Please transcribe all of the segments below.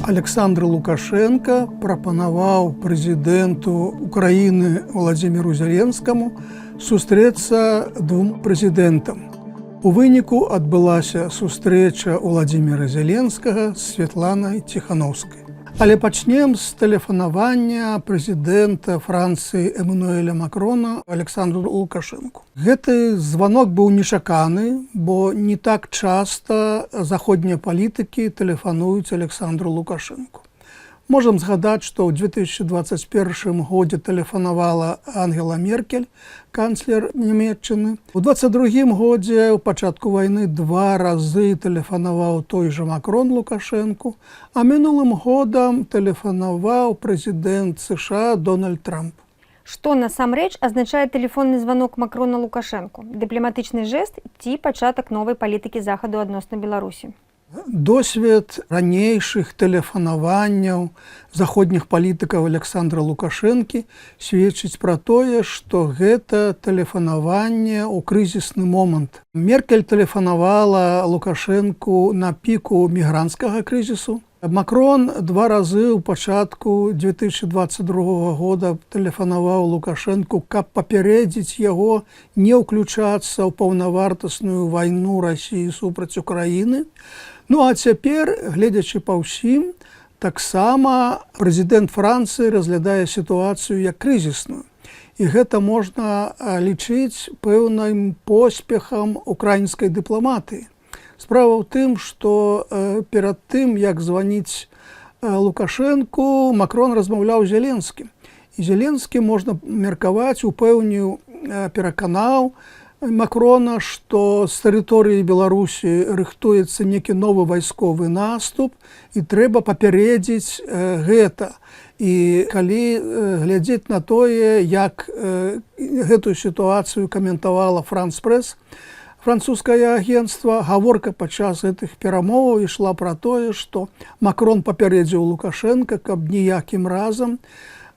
Александр Лукашенко прапанаваў прэзідэнту Украіны Владзіміру Зеленскаму сустрэцца двум прэзідэнтам. У выніку адбылася сустрэча Владзіміра Зеленскага з Святланай Ціханаўскай. Але пачнем з тэлефанавання прэзідэнта Францыі Эммануэля Макрона Александру Лукашенку. Гэты званок быў нечаканы, бо не так часта заходнія палітыкі тэлефануюць Александру Лукашенку. Можам згадаць, што ў 2021 годзе тэлефанавала Ангела Меркель, канцлер Нямецчыны. У 2022 годзе ў пачатку вайны 2 разы тэлефанаваў той жа Макрон Лукашенку, а мінулым годам тэлефанаваў прэзідэнт США Дональд Трамп. Што насамрэч азначае тэлефонны званок Макрона Лукашенку? Дыпламатычны жэст ці пачатак новай палітыкі захаду адносна Беларусі? Досвед ранейшых тэлефанаванняў заходніх палітыкаў Александра Лукашэнкі сведчыць пра тое, што гэта тэлефанаванне ў крызісны момант. Меркель тэлефанавала Лукашэнку на піку мігранцкага крызісу. Макрон 2 разы ў пачатку 2022 года тэлефанаваў Лукашэнку, каб папярэдзіць яго не ўключацца ў паўнавартасную вайну Расіі супраць Украіны. Ну а цяпер, гледзячы па ўсім, таксама прэзідэнт Францыі разглядае сітуацыю як крызісную. І гэта можна лічыць пэўным поспехам украінскай дыпламатыі. Справа ў тым, што перад тым, як званіць Лукашэнку, Макрон размаўляў з Зеленскім. І Зеленскі, можна меркаваць, упэўніў, пераканаў Макрона, што з тэрыторыі Беларусі рыхтуецца некі новы вайсковы наступ і трэба папярэдзіць гэта. І калі глядзець на тое, як гэтую сітуацыю каментавала France Press, французскае агенцтва, гаворка падчас гэтых перамоваў ішла пра тое, што Макрон папярэдзіў Лукашенка, каб ніякім разам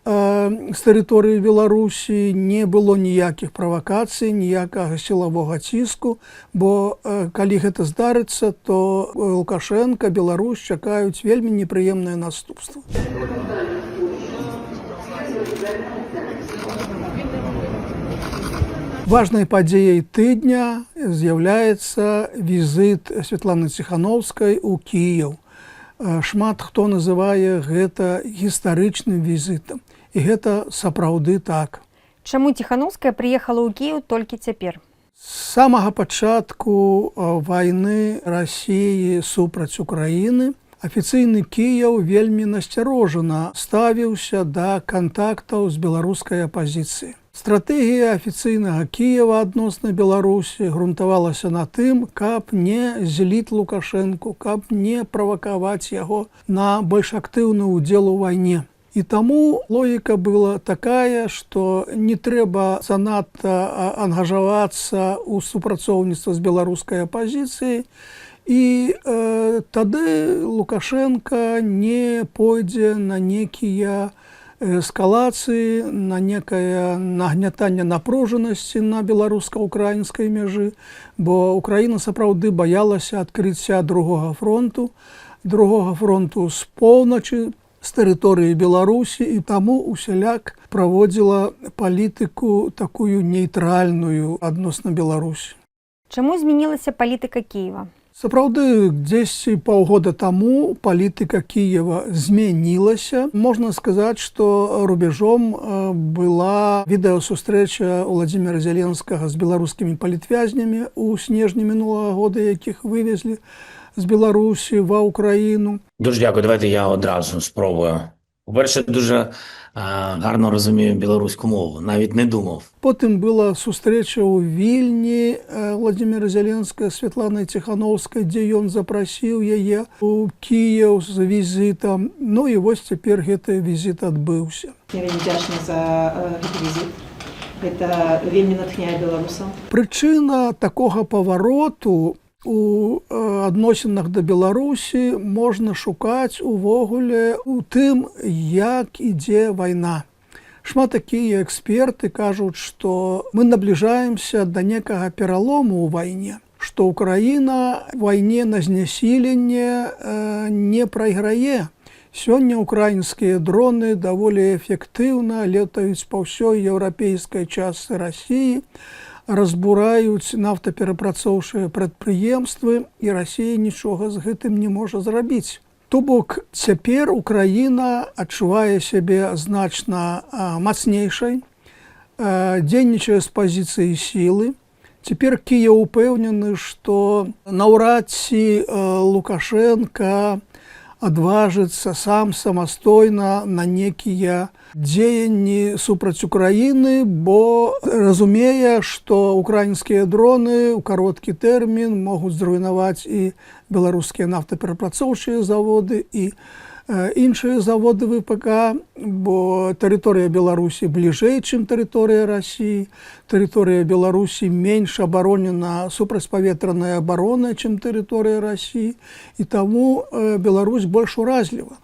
з тэрыторыі Беларусі не было ніякіх правакацый, ніякага сілавога ціску, бо калі гэта здарыцца, то Лукашенка, Беларусь чакаюць вельмі непрыемныя наступствы. Важнай падзеяй тыдня з'яўляецца візіт Святланы Ціханаўскай у Кіеў. Шмат хто называе гэта гістарычным візітам. І гэта сапраўды так. Чаму Ціханаўская прыехала ў Кіеў толькі цяпер? З самага пачатку вайны Расіі супраць Украіны афіцыйны Кіеў вельмі насцярожана ставіўся да кантактаў з беларускай апазіцыяй. Стратэгія афіцыйнага Кіева адносна Беларусі грунтавалася на тым, каб не зліць Лукашэнку, каб не правакаваць яго на больш актыўны ўдзел у вайне. І таму логіка была такая, што не трэба занадта ангажавацца ў супрацоўніцтва з беларускай апазіцыяй, і тады Лукашенка не пойдзе на некія эскалацыі, на некае нагнятанне напружанасці на беларуска-украінскай мяжы, бо Украіна сапраўды баялася адкрыцця другога фронту з поўначы, з тэрыторыі Беларусі, і таму усяляк праводзіла палітыку такую нейтральную адносна Беларусі. Чаму змянілася палітыка Кіева? Сапраўды, дзесьці паўгода таму палітыка Кіева змянілася. Можна сказаць, што рубежом была відэасустрэча Владзіміра Зеленскага з беларускімі палітвязнямі ў снежні мінулага года, якіх вывезлі з Білорусі ва Україну. Дуже дякую. Давайте я одразу спробую. По-перше, дуже гарно розумію білоруську мову. Навіть не думав. Потім була зустріча у Вільні Владимира Зеленського з Святланою Ціханаўскай, де ён запрасіў яе у Київ з візитом. Ну і ось цяпер гэты візит адбыўся. Я вельмі вдячна за гэты візит. Гэта вельмі натхняе беларусаў. Прычына такога павароту у адносінах да Беларусі можна шукаць увогуле у тым, як ідзе вайна. Шмат такія эксперты кажуць, што мы набліжаемся да некага пералому ў вайне, што Украіна вайне на знясіленне не прайграе, Сёння украінскія дроны даволі эфектыўна летаюць па ўсёй еўрапейскай частцы Расіі, разбураюць нафтаперапрацоўчыя прадпрыемствы, і Расія нічога з гэтым не можа зрабіць. То бок, цяпер Украіна адчувае сябе значна мацнейшай, дзейнічае з пазіцыі сілы. Цяпер Кіеў упэўнены, што наўрад ці Лукашенка адважыцца сам самастойна на некія дзеянні супраць Украіны, бо разумее, што украінскія дроны ў кароткі тэрмін могуць зруйнаваць і беларускія нафтаперапрацоўчыя заводы, і іншыя заводы ВПК, бо тэрыторыя Беларусі бліжэй, чым тэрыторыя Расіі. Тэрыторыя Беларусі менш абаронена супрацьпаветраная абарона, чым тэрыторыя Расіі. І таму Беларусь больш уразліва.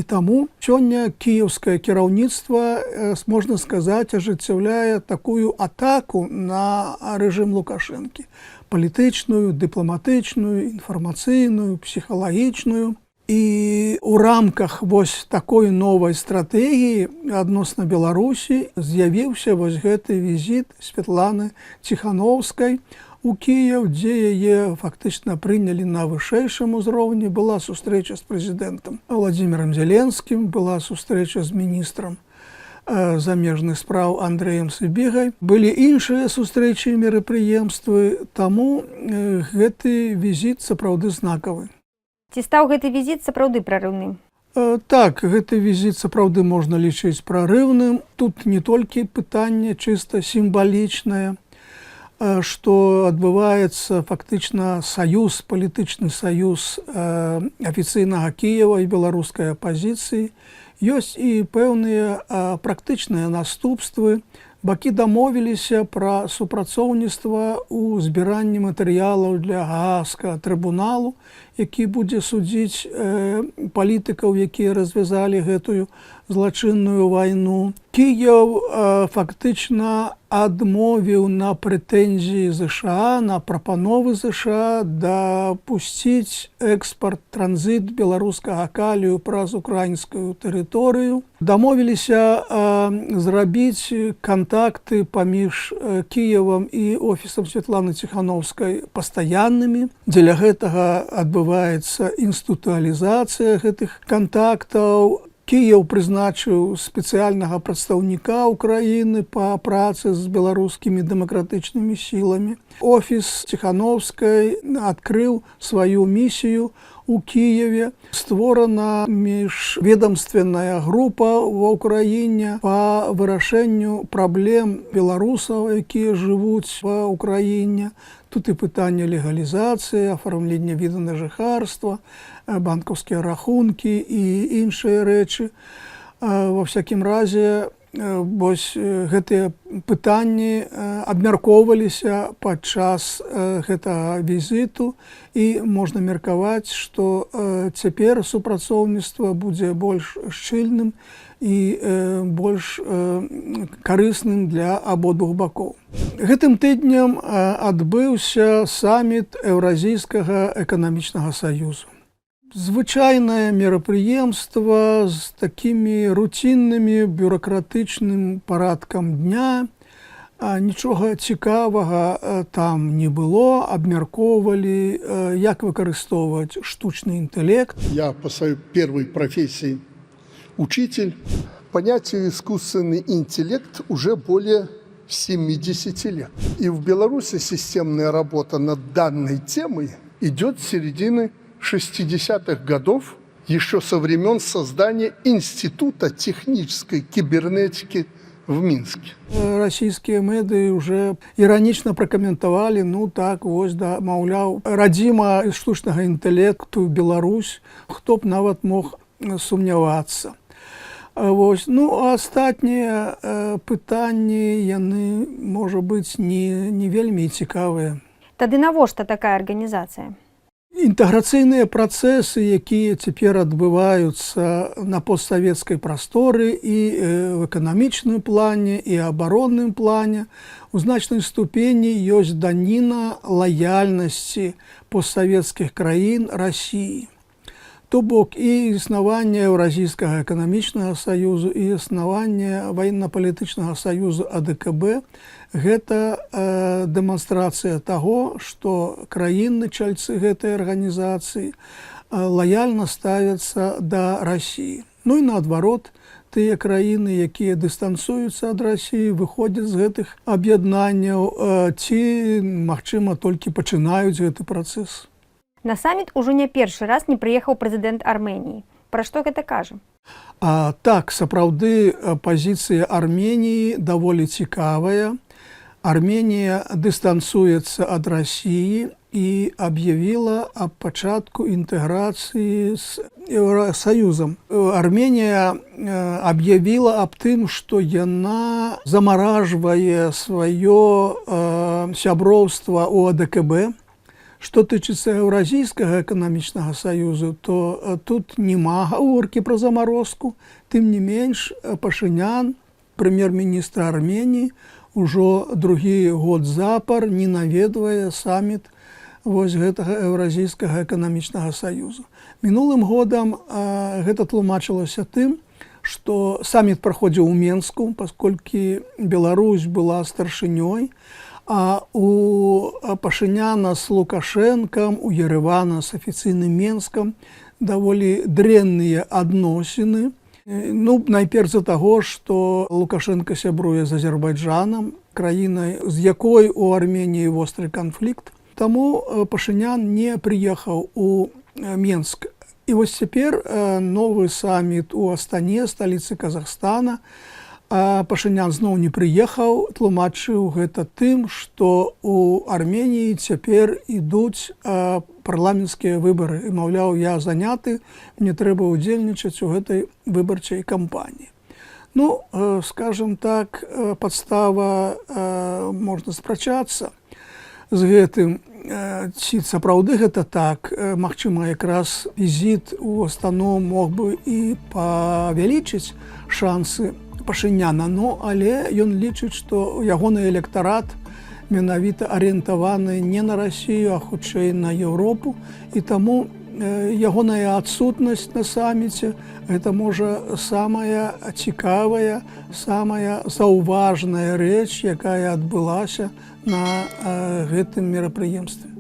І таму сёння кіеўскае кіраўніцтва, можна сказаць, ажыццяўляе такую атаку на рэжым Лукашэнкі. Палітычную, дыпламатычную, інфармацыйную, псіхалагічную. І ў рамках вось такой новай стратэгіі адносна Беларусі з'явіўся вось гэты візіт Святланы Ціхановскай у Кіеў, дзе яе фактычна прынялі на вышэйшым узроўні. Была сустрэча з прэзідэнтам Владзімірам Зеленскім, была сустрэча з міністрам замежных спраў Андрэем Сыбігай. Былі іншыя сустрэчы і мерапрыемствы, таму гэты візіт сапраўды знакавы. Ці стаў гэты візіт сапраўды прарыўным? Так, гэты візіт сапраўды можна лічыць прарыўным. Тут не толькі пытанне чыста сімвалічнае, што адбываецца фактычна саюз, палітычны саюз афіцыйнага Кіева і беларускай апазіцыі. Ёсць і пэўныя практычныя наступствы. Бакі дамовіліся пра супрацоўніцтва ў збіранні матэрыялаў для Гаагскага трыбуналу, які будзе судзіць палітыкаў, якія развязалі гэтую злачынную вайну. Кіеў фактычна адмовіў на прэтэнзіі ЗША, на прапановы ЗША дапусціць экспарт, транзіт беларускага калію праз украінскую тэрыторыю. Дамовіліся зрабіць кантакты паміж Кіевам і офісам Святланы Ціхановскай пастаяннымі. Дзеля гэтага адбываецца інстытуалізацыя гэтых кантактаў. Кіеў прызначыў спецыяльнага прадстаўніка Украіны па працы з беларускімі дэмакратычнымі сіламі. Офіс Ціхановскай адкрыў сваю місію у Кіеве. Створана міжведамственная група ва ўкраіне па вырашэнню праблем беларусаў, якія жывуць ва ўкраіне. Тут і пытанне легалізацыі, афармлення віда на жыхарства, банкаўскія рахункі і іншыя рэчы. Ва всякім разе, вось гэтыя пытанні абмяркоўваліся падчас гэтага візіту, і можна меркаваць, што цяпер супрацоўніцтва будзе больш шчыльным і больш карысным для абодвух бакоў. Гэтым тыднем адбыўся саміт Еўразійскага эканамічнага саюзу. Звычайнае мерапрыемства з такімі руціннымі бюракратычным парадкам дня. Нічога цікавага там не было. Абмяркоўвалі, як выкарыстоўваць штучны інтэлект. Я по своей первой профессии учитель. Понятие искусственный интеллект уже более 70 лет. И в Беларуси системная работа над данной темой идет с середины 60-х годов, еще со времен создания Института технической кибернетики в Минске. Расійскія медыі уже іранічна пракаментавалі, ну так, вось, да, маўляў, радзіма штучнага інтэлекту Беларусь, хто б нават мог сумнявацца. Вось. Ну, а астатнія пытанні, яны, можа быць, не вельмі цікавыя. Тады навошта такая арганізацыя? Інтэграцыйныя працэсы, якія цяпер адбываюцца на постсавецкай прасторы і в эканамічным плане, і абаронным плане, у значнай ступені ёсць даніна лаяльнасці постсавецкіх краін Расіі. То бок і існаванне Еўразійскага эканамічнага саюзу і існаванне ваенна-палітычнага саюзу АДКБ гэта дэманстрацыя таго, што краіны чальцы гэтай арганізацыі лаяльна ставяцца да Расіі. Ну і наадварот, тыя краіны, якія дыстанцыююцца ад Расіі, выходзяць з гэтых аб'яднанняў ці, магчыма, толькі пачынаюць гэты працэс. На саміт ужо не першы раз не прыехаў прэзідэнт Арменіі. Пра што гэта кажа? Так, сапраўды пазіцыя Арменіі даволі цікавая. Арменія дыстанцыюецца ад Расіі і аб'явіла аб пачатку інтэграцыі з Еўрасаюзам. Арменія аб'явіла аб тым, што яна замаражвае сваё сяброўства ў АДКБ. Што тычыцца Еўразійскага эканамічнага саюзу, то тут няма гаворкі пра замарозку. Тым не менш, Пашынян, прэм'ер-міністр Арменіі, ужо другі год запар не наведвае саміт гэтага Еўразійскага эканамічнага саюзу. Мінулым годам гэта тлумачылася тым, што саміт праходзіў у Менску, пасколькі Беларусь была старшынёй, а у Пашыняна з Лукашэнкам, у Ерэвана з афіцыйным Менскам даволі дрэнныя адносіны. Ну, найперш з-за таго, што Лукашенко сябруе з Азербайджанам, краінай, з якой у Арменіі востры канфлікт. Таму Пашынян не прыехаў у Менск. І вось цяпер новы саміт у Астане, сталіцы Казахстана. Пашынян зноў не прыехаў, тлумачыў гэта тым, што ў Арменіі цяпер ідуць парламенцкія выбары. І, маўляў, я заняты, мне трэба ўдзельнічаць у гэтай выбарчай кампаніі. Ну, скажем так, падстава, можна спрачацца з гэтым, ці сапраўды гэта так. Магчыма, якраз візіт у Астану мог бы і павялічыць шансы Пашыняна, але ён лічыць, што ягоны электарат менавіта арыентаваны не на Расію, а хутчэй на Еўропу. І таму ягоная адсутнасць на саміце гэта можа самая цікавая, самая заўважная рэч, якая адбылася на гэтым мерапрыемстве.